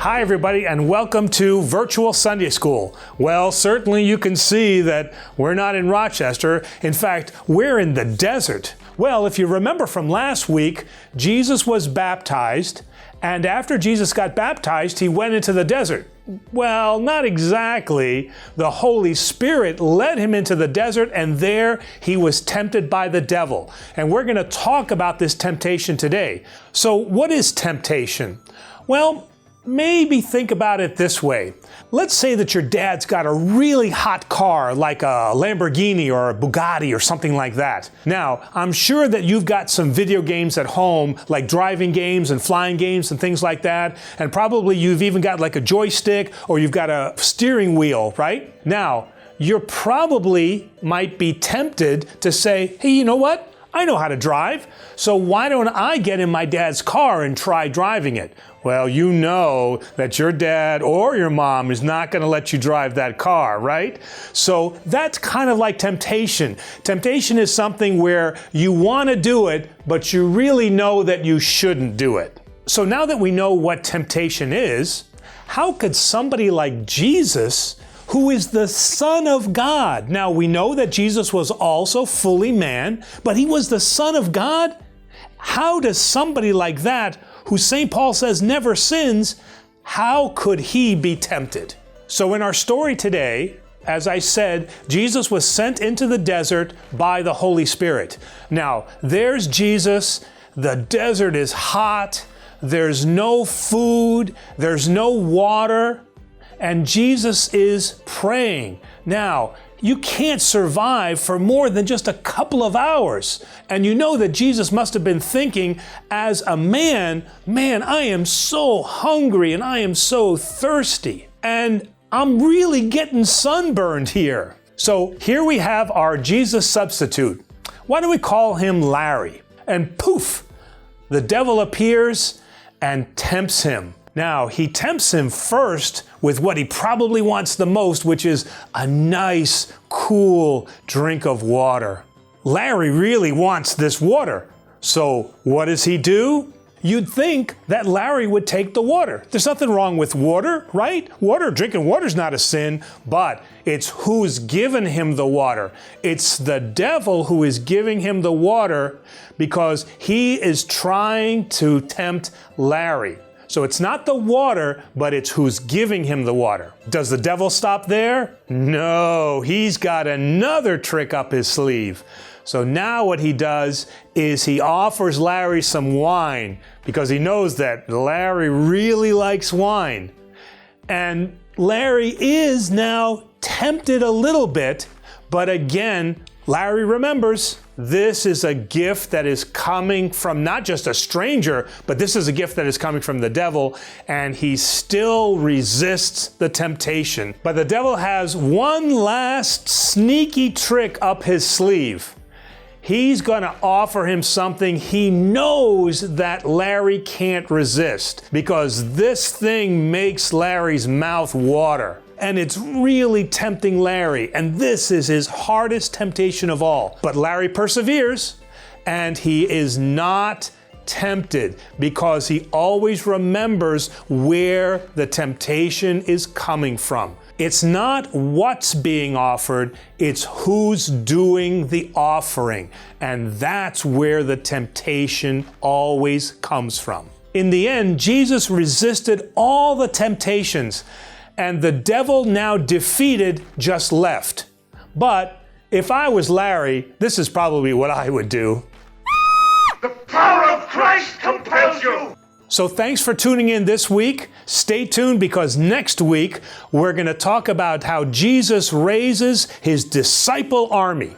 Hi everybody, and welcome to Virtual Sunday School. Well, certainly you can see that we're not in Rochester. In fact, we're in the desert. Well, if you remember from last week, Jesus was baptized, and after Jesus got baptized, he went into the desert. Well, not exactly. The Holy Spirit led him into the desert, and there he was tempted by the devil. And we're going to talk about this temptation today. So what is temptation? Well, maybe think about it this way. Let's say that your dad's got a really hot car like a Lamborghini or a Bugatti or something like that. Now, I'm sure that you've got some video games at home, like driving games and flying games and things like that. And probably you've even got like a joystick or you've got a steering wheel, right? Now, you probably might be tempted to say, hey, you know what? I know how to drive, so why don't I get in my dad's car and try driving it? Well, you know that your dad or your mom is not going to let you drive that car, right? So that's kind of like temptation. Temptation is something where you want to do it, but you really know that you shouldn't do it. So now that we know what temptation is, how could somebody like Jesus, who is the Son of God. Now, we know that Jesus was also fully man, but he was the Son of God. How does somebody like that, who St. Paul says never sins, how could he be tempted? So in our story today, as I said, Jesus was sent into the desert by the Holy Spirit. Now, there's Jesus. The desert is hot. There's no food. There's no water. And Jesus is praying. Now, you can't survive for more than just a couple of hours. And you know that Jesus must have been thinking as a man, I am so hungry and I am so thirsty. And I'm really getting sunburned here. So here we have our Jesus substitute. Why don't we call him Larry? And poof, the devil appears and tempts him. Now, he tempts him first with what he probably wants the most, which is a nice, cool drink of water. Larry really wants this water. So what does he do? You'd think that Larry would take the water. There's nothing wrong with water, right? Drinking water's not a sin, but it's who's given him the water. It's the devil who is giving him the water because he is trying to tempt Larry. So it's not the water, but it's who's giving him the water. Does the devil stop there? No, he's got another trick up his sleeve. So now what he does is he offers Larry some wine because he knows that Larry really likes wine. And Larry is now tempted a little bit, but again, Larry remembers this is a gift that is coming from not just a stranger, but this is a gift that is coming from the devil, and he still resists the temptation. But the devil has one last sneaky trick up his sleeve. He's going to offer him something he knows that Larry can't resist, because this thing makes Larry's mouth water. And it's really tempting Larry, and this is his hardest temptation of all. But Larry perseveres, and he is not tempted because he always remembers where the temptation is coming from. It's not what's being offered, it's who's doing the offering. And that's where the temptation always comes from. In the end, Jesus resisted all the temptations, and the devil, now defeated, just left. But if I was Larry, this is probably what I would do. The power of Christ compels you! So thanks for tuning in this week. Stay tuned because next week we're going to talk about how Jesus raises his disciple army.